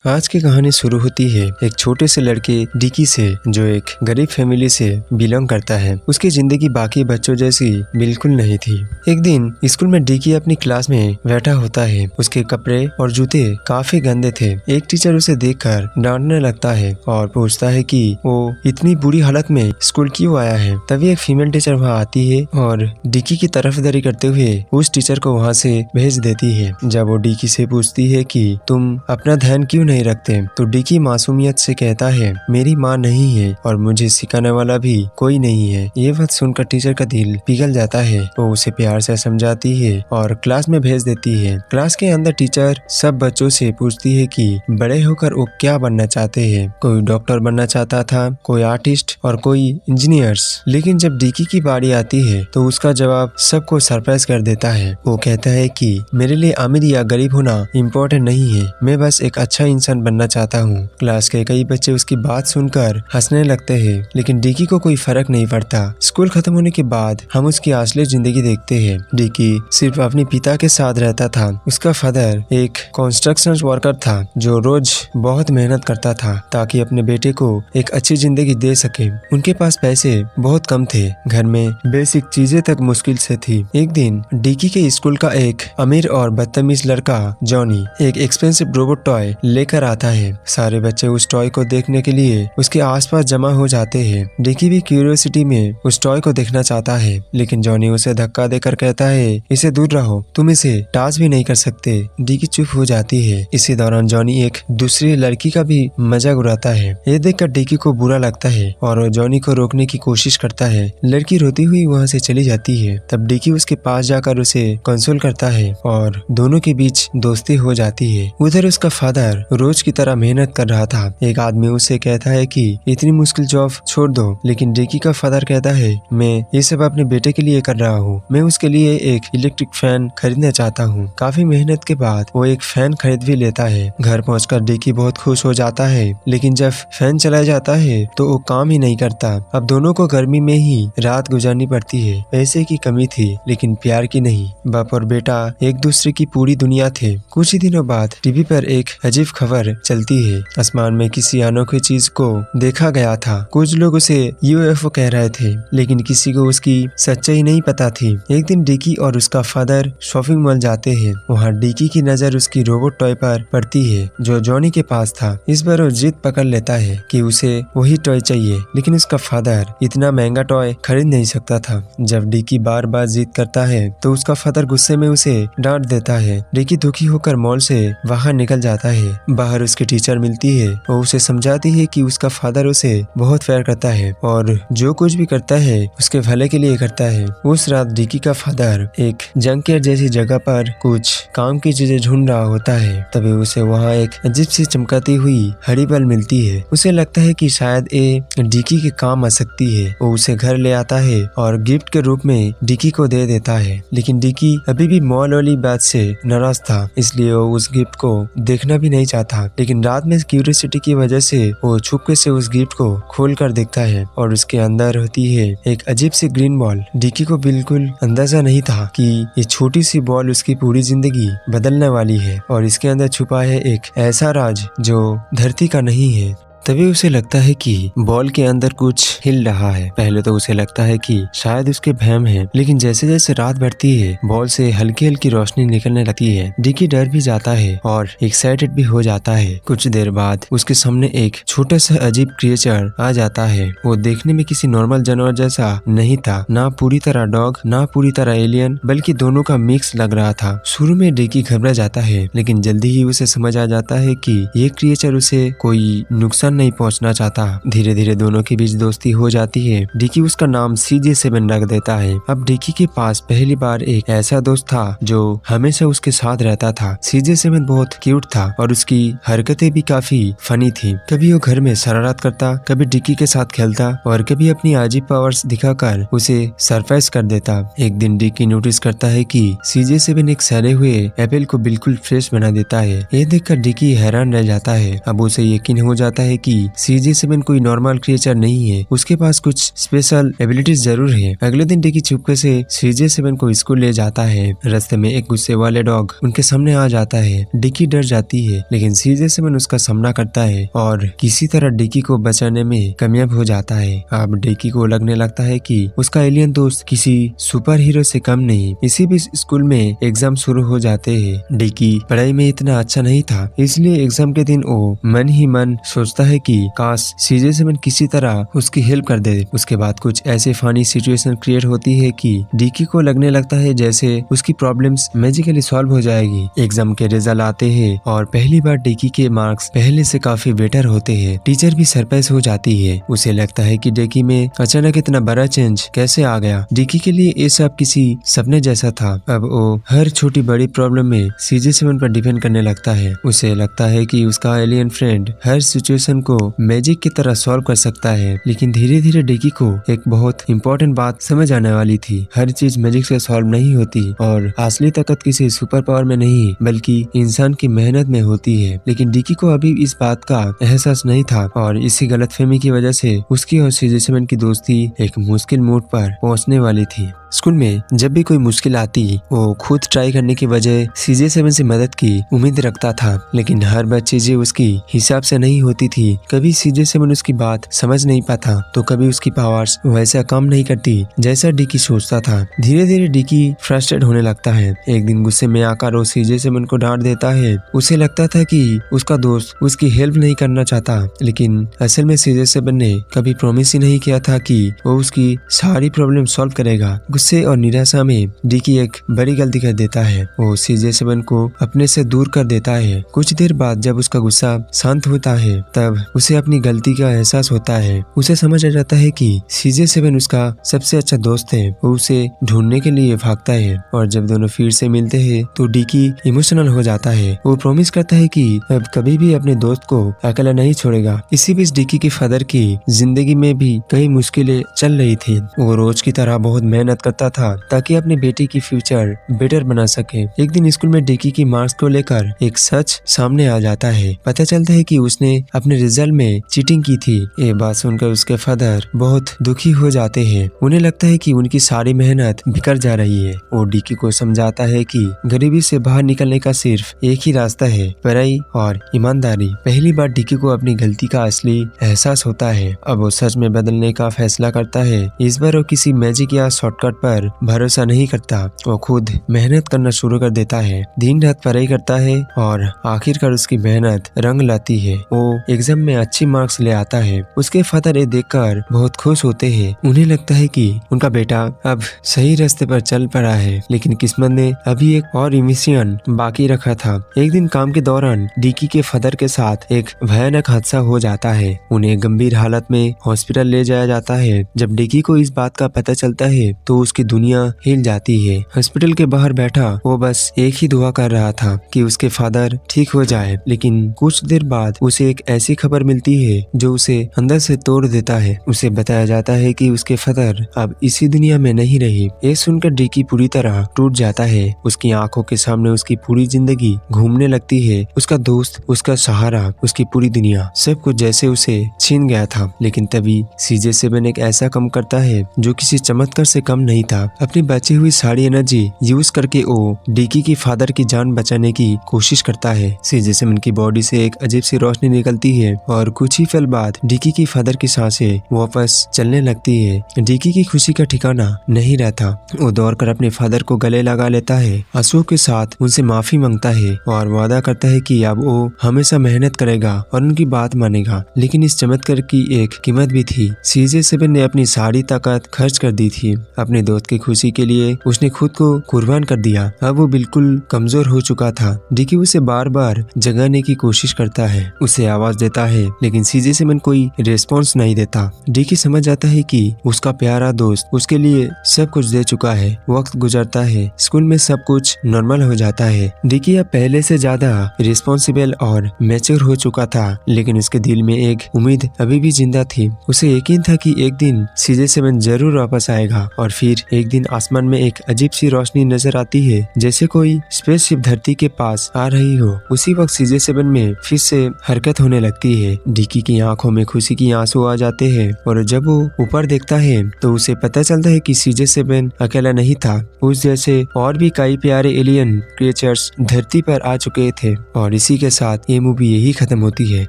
आज की कहानी शुरू होती है एक छोटे से लड़के डिकी से जो एक गरीब फैमिली से बिलोंग करता है। उसकी जिंदगी बाकी बच्चों जैसी बिल्कुल नहीं थी। एक दिन स्कूल में डिकी अपनी क्लास में बैठा होता है। उसके कपड़े और जूते काफी गंदे थे। एक टीचर उसे देखकर डांटने लगता है और पूछता है कि वो इतनी बुरी हालत में स्कूल क्यों आया है। तभी एक फीमेल टीचर वहाँ आती है और डिकी की तरफदारी करते हुए उस टीचर को वहाँ से भेज देती है। जब वो डिकी से पूछती है कि तुम अपना ध्यान क्यों नहीं रखते, तो डिकी मासूमियत से कहता है मेरी माँ नहीं है और मुझे सिखाने वाला भी कोई नहीं है। ये बात सुनकर टीचर का दिल पिघल जाता है। वो उसे प्यार से समझाती है और क्लास में भेज देती है। क्लास के अंदर टीचर सब बच्चों से पूछती है कि बड़े होकर वो क्या बनना चाहते हैं। कोई डॉक्टर बनना चाहता था, कोई आर्टिस्ट और कोई इंजीनियर्स। लेकिन जब डिकी की बारी आती है तो उसका जवाब सबको सरप्राइज कर देता है। वो कहता है कि मेरे लिए अमीर या गरीब होना इम्पोर्टेंट नहीं है, मैं बस एक अच्छा इंसान बनना चाहता हूँ। क्लास के कई बच्चे उसकी बात सुनकर हंसने लगते हैं, लेकिन डिकी को कोई फर्क नहीं पड़ता। स्कूल खत्म होने के बाद हम उसकी असली जिंदगी देखते हैं। डिकी सिर्फ अपने पिता के साथ रहता था। उसका फादर एक कंस्ट्रक्शन वर्कर था जो रोज बहुत मेहनत करता था ताकि अपने बेटे को एक अच्छी जिंदगी दे सके। उनके पास पैसे बहुत कम थे, घर में बेसिक चीजें तक मुश्किल से थी। एक दिन डिकी के स्कूल का एक अमीर और बदतमीज लड़का जॉनी एक एक्सपेंसिव रोबोट टॉय लेकर आता है। सारे बच्चे उस टॉय को देखने के लिए उसके आसपास जमा हो जाते हैं। डिकी भी क्यूरियोसिटी में उस टॉय को देखना चाहता है, लेकिन जॉनी उसे धक्का देकर कहता है इसे दूर रहो, तुम इसे टच भी नहीं कर सकते। डिकी चुप हो जाती है। इसी दौरान जॉनी एक दूसरी लड़की का भी मजाक उड़ाता है। ये देखकर डिकी को बुरा लगता है और वो जॉनी को रोकने की कोशिश करता है। लड़की रोती हुई वहाँ से चली जाती है। तब डिकी उसके पास जाकर उसे कंसोल करता है और दोनों के बीच दोस्ती हो जाती है। उधर उसका फादर रोज की तरह मेहनत कर रहा था। एक आदमी उसे कहता है कि इतनी मुश्किल जॉब छोड़ दो, लेकिन डिकी का फादर कहता है मैं ये सब अपने बेटे के लिए कर रहा हूँ। मैं उसके लिए एक इलेक्ट्रिक फैन खरीदना चाहता हूँ। काफी मेहनत के बाद वो एक फैन खरीद भी लेता है। घर पहुंचकर डिकी बहुत खुश हो जाता है, लेकिन जब फैन चला जाता है तो वो काम ही नहीं करता। अब दोनों को गर्मी में ही रात गुजारनी पड़ती है। पैसे की कमी थी, लेकिन प्यार की नहीं। बाप और बेटा एक दूसरे की पूरी दुनिया थे। कुछ ही दिनों बाद टीवी पर एक अजीब खबर चलती है। आसमान में किसी अनोखी चीज को देखा गया था। कुछ लोग उसे यूएफओ कह रहे थे, लेकिन किसी को उसकी सच्चाई नहीं पता थी। एक दिन डिकी और उसका फादर शॉपिंग मॉल जाते हैं। वहाँ डिकी की नजर उसकी रोबोट टॉय पर पड़ती है जो जॉनी के पास था। इस बार वो जिद पकड़ लेता है कि उसे वही टॉय चाहिए, लेकिन उसका फादर इतना महंगा टॉय खरीद नहीं सकता था। जब डिकी बार बार जिद करता है तो उसका फादर गुस्से में उसे डांट देता है। डिकी दुखी होकर मॉल से बाहर निकल जाता है। बाहर उसकी टीचर मिलती है। वो उसे समझाती है कि उसका फादर उसे बहुत प्यार करता है और जो कुछ भी करता है उसके भले के लिए करता है। उस रात डिकी का फादर एक जंकयार्ड जैसी जगह पर कुछ काम की चीजें ढूंढ रहा होता है। तभी उसे वहाँ एक अजीब सी चमकाती हुई हरी बल्ब मिलती है। उसे लगता है कि शायद ये डिकी के काम आ सकती है। वो उसे घर ले आता है और गिफ्ट के रूप में डिकी को दे देता है, लेकिन डिकी अभी भी मॉल वाली बात से नाराज था, इसलिए वो उस गिफ्ट को देखना भी नहीं चाहता। लेकिन रात में क्यूरियोसिटी की वजह से वो छुपके से उस गिफ्ट को खोल कर देखता है और उसके अंदर होती है एक अजीब सी ग्रीन बॉल। डिकी को बिल्कुल अंदाजा नहीं था कि ये छोटी सी बॉल उसकी पूरी जिंदगी बदलने वाली है और इसके अंदर छुपा है एक ऐसा राज जो धरती का नहीं है। तभी उसे लगता है कि बॉल के अंदर कुछ हिल रहा है। पहले तो उसे लगता है कि शायद उसके भ्रम है, लेकिन जैसे जैसे रात बढ़ती है बॉल से हल्की हल्की रोशनी निकलने लगती है। डिकी डर भी जाता है और एक्साइटेड भी हो जाता है। कुछ देर बाद उसके सामने एक छोटा सा अजीब क्रिएचर आ जाता है। वो देखने में किसी नॉर्मल जानवर जैसा नहीं था, ना पूरी तरह डॉग ना पूरी तरह एलियन, बल्कि दोनों का मिक्स लग रहा था। शुरू में डिकी घबरा जाता है, लेकिन जल्दी ही उसे समझ आ जाता है कि ये क्रिएचर उसे कोई नुकसान नहीं पहुंचना चाहता। धीरे धीरे दोनों के बीच दोस्ती हो जाती है। डिकी उसका नाम CJ7 रख देता है। अब डिकी के पास पहली बार एक ऐसा दोस्त था जो हमेशा उसके साथ रहता था। CJ7 बहुत क्यूट था और उसकी हरकतें भी काफी फनी थी। कभी वो घर में शरारत करता, कभी डिकी के साथ खेलता और कभी अपनी अजीब पावर्स दिखाकर उसे सरप्राइज कर देता। एक दिन डिकी नोटिस करता है कि CJ7 एक सड़े हुए एप्पल को बिल्कुल फ्रेश बना देता है। ये देखकर डिकी हैरान रह जाता है। अब उसे यकीन हो जाता है कि CJ7 कोई नॉर्मल क्रिएचर नहीं है, उसके पास कुछ स्पेशल एबिलिटीज जरूर है। अगले दिन डिकी चुपके से CJ7 को स्कूल ले जाता है। रास्ते में एक गुस्से वाले डॉग उनके सामने आ जाता है। डिकी डर जाती है, लेकिन CJ7 उसका सामना करता है और किसी तरह डिकी को बचाने में कामयाब हो जाता है। अब डिकी को लगने लगता है कि उसका एलियन दोस्त किसी सुपर हीरो से कम नहीं। इसी बीच स्कूल में एग्जाम शुरू हो जाते हैं। डिकी पढ़ाई में इतना अच्छा नहीं था, इसलिए एग्जाम के दिन वो मन ही मन सोचता है कि काश CJ7 किसी तरह उसकी हेल्प कर दे। उसके बाद कुछ ऐसे फनी सिचुएशन क्रिएट होती है कि डिकी को लगने लगता है जैसे उसकी प्रॉब्लम्स मैजिकली सॉल्व हो जाएगी। एग्जाम के रिजल्ट आते हैं और पहली बार डिकी के मार्क्स पहले से काफी बेटर होते हैं। टीचर भी सरप्राइज हो जाती है। उसे लगता है कि डिकी में अचानक इतना बड़ा चेंज कैसे आ गया। डिकी के लिए ये सब किसी सपने जैसा था। अब वो हर छोटी बड़ी प्रॉब्लम में CJ7 पर डिपेंड करने लगता है। उसे लगता है कि उसका एलियन फ्रेंड हर सिचुएशन को मैजिक की तरह सॉल्व कर सकता है। लेकिन धीरे धीरे डिकी को एक बहुत इंपॉर्टेंट बात समझ आने वाली थी। हर चीज मैजिक से सॉल्व नहीं होती और असली ताकत किसी सुपर पावर में नहीं बल्कि इंसान की मेहनत में होती है। लेकिन डिकी को अभी इस बात का एहसास नहीं था और इसी गलतफहमी की वजह से उसकी और CJ7 की दोस्ती एक मुश्किल मोड़ पर पहुंचने वाली थी। स्कूल में जब भी कोई मुश्किल आती वो खुद ट्राई करने की वजह CJ7 से मदद की उम्मीद रखता था, लेकिन हर बार चीजें उसकी हिसाब से नहीं होती थी। कभी CJ7 उसकी बात समझ नहीं पाता तो कभी उसकी पावर्स वैसा काम नहीं करती जैसा डिकी सोचता था। धीरे धीरे डिकी फ्रस्ट्रेट होने लगता है। एक दिन गुस्से में आकर वो CJ7 को डांट देता है। उसे लगता था कि उसका दोस्त उसकी हेल्प नहीं करना चाहता, लेकिन असल में CJ7 ने कभी प्रॉमिस ही नहीं किया था कि वो उसकी सारी प्रॉब्लम सॉल्व करेगा। गुस्से और निराशा में डिकी एक बड़ी गलती कर देता है। वो CJ7 को अपने से दूर कर देता है। कुछ देर बाद जब उसका गुस्सा शांत होता है तब उसे अपनी गलती का एहसास होता है। उसे समझ आ जाता है कि CJ7 उसका सबसे अच्छा दोस्त है। वो उसे ढूंढने के लिए भागता है और जब दोनों फिर से मिलते हैं तो डिकी इमोशनल हो जाता है। वो प्रॉमिस करता है कि अब कभी भी अपने दोस्त को अकेला नहीं छोड़ेगा। इसी बीच डिकी के फादर की जिंदगी में भी कई मुश्किलें चल रही थी। वो रोज की तरह बहुत मेहनत करता था ताकि अपने बेटे की फ्यूचर बेटर बना सके। एक दिन स्कूल में डिकी की मार्क्स को लेकर एक सच सामने आ जाता है। पता चलता है कि उसने अपने रिजल्ट में चीटिंग की थी। ये बात सुनकर उसके फादर बहुत दुखी हो जाते हैं। उन्हें लगता है कि उनकी सारी मेहनत बिखर जा रही है। वो डिकी को समझाता है कि गरीबी से बाहर निकलने का सिर्फ एक ही रास्ता है, पढ़ाई और ईमानदारी। पहली बार डिकी को अपनी गलती का असली एहसास होता है। अब वो सच में बदलने का फैसला करता है। इस बार वो किसी मैजिक या शॉर्टकट पर भरोसा नहीं करता। वो खुद मेहनत करना शुरू कर देता है, दिन रात पढ़ाई करता है और आखिरकार उसकी मेहनत रंग लाती है। वो एग्जाम में अच्छी मार्क्स ले आता है। उसके फादर ये देखकर बहुत खुश होते हैं। उन्हें लगता है कि उनका बेटा अब सही रास्ते पर चल पड़ा है, लेकिन किस्मत ने अभी एक और मिशन बाकी रखा था। एक दिन काम के दौरान डिकी के फादर के साथ एक भयानक हादसा हो जाता है। उन्हें गंभीर हालत में हॉस्पिटल ले जाया जाता है। जब डिकी को इस बात का पता चलता है तो उसकी दुनिया हिल जाती है। हॉस्पिटल के बाहर बैठा वो बस एक ही दुआ कर रहा था कि उसके फादर ठीक हो जाए, लेकिन कुछ देर बाद उसे एक ऐसी खबर मिलती है जो उसे अंदर से तोड़ देता है। उसे बताया जाता है कि उसके फादर अब इसी दुनिया में नहीं रही। ये सुनकर डिकी पूरी तरह टूट जाता है। उसकी आंखों के सामने उसकी पूरी जिंदगी घूमने लगती है। उसका दोस्त, उसका सहारा, उसकी पूरी दुनिया, सब कुछ जैसे उसे छीन गया था। लेकिन तभी CJ7 एक ऐसा काम करता है जो किसी चमत्कार से कम नहीं था। अपनी बची हुई सारी एनर्जी यूज करके वो डिकी की फादर की जान बचाने की कोशिश करता है। CJ7 की बॉडी से एक अजीब सी रोशनी निकलती है और कुछ ही पल बाद डिकी की फादर की सांसें वापस चलने लगती है। डिकी की खुशी का ठिकाना नहीं रहता। वो दौड़कर अपने फादर को गले लगा लेता है, आंसुओं के साथ उनसे माफी मांगता है और वादा करता है कि अब वो हमेशा मेहनत करेगा और उनकी बात मानेगा। लेकिन इस चमत्कार की एक कीमत भी थी। CJ7 ने अपनी सारी ताकत खर्च कर दी थी। अपने दोस्त की खुशी के लिए उसने खुद को कुर्बान कर दिया। अब वो बिल्कुल कमजोर हो चुका था। डिकी उसे बार बार जगाने की कोशिश करता है, उसे आवाज देता है, लेकिन CJ7 कोई रिस्पॉन्स नहीं देता। डिकी समझ जाता है कि उसका प्यारा दोस्त उसके लिए सब कुछ दे चुका है। वक्त गुजरता है, स्कूल में सब कुछ नॉर्मल हो जाता है। डिकी अब पहले से ज्यादा रिस्पॉन्सिबल और मैच्योर हो चुका था, लेकिन उसके दिल में एक उम्मीद अभी भी जिंदा थी। उसे यकीन था कि एक दिन CJ7 जरूर वापस आएगा। और फिर एक दिन आसमान में एक अजीब सी रोशनी नजर आती है, जैसे कोई स्पेसशिप धरती के पास आ रही हो। उसी वक्त CJ7 में फिर से हरकत होने लगती होती है। डिकी की आंखों में खुशी की आंसू आ जाते हैं और जब वो ऊपर देखता है तो उसे पता चलता है कि CJ7 अकेला नहीं था। उस जैसे और भी कई प्यारे एलियन क्रिएचर्स धरती पर आ चुके थे। और इसी के साथ ये मूवी यही खत्म होती है,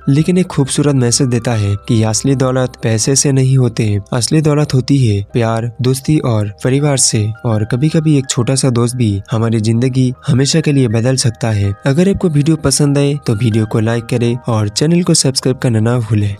लेकिन एक खूबसूरत मैसेज देता है कि असली दौलत पैसे से नहीं होते, असली दौलत होती है प्यार, दोस्ती और परिवार से। और कभी कभी एक छोटा सा दोस्त भी हमारी जिंदगी हमेशा के लिए बदल सकता है। अगर आपको वीडियो पसंद आए तो वीडियो को लाइक करें और चैनल को सब्सक्राइब करना ना भूलें।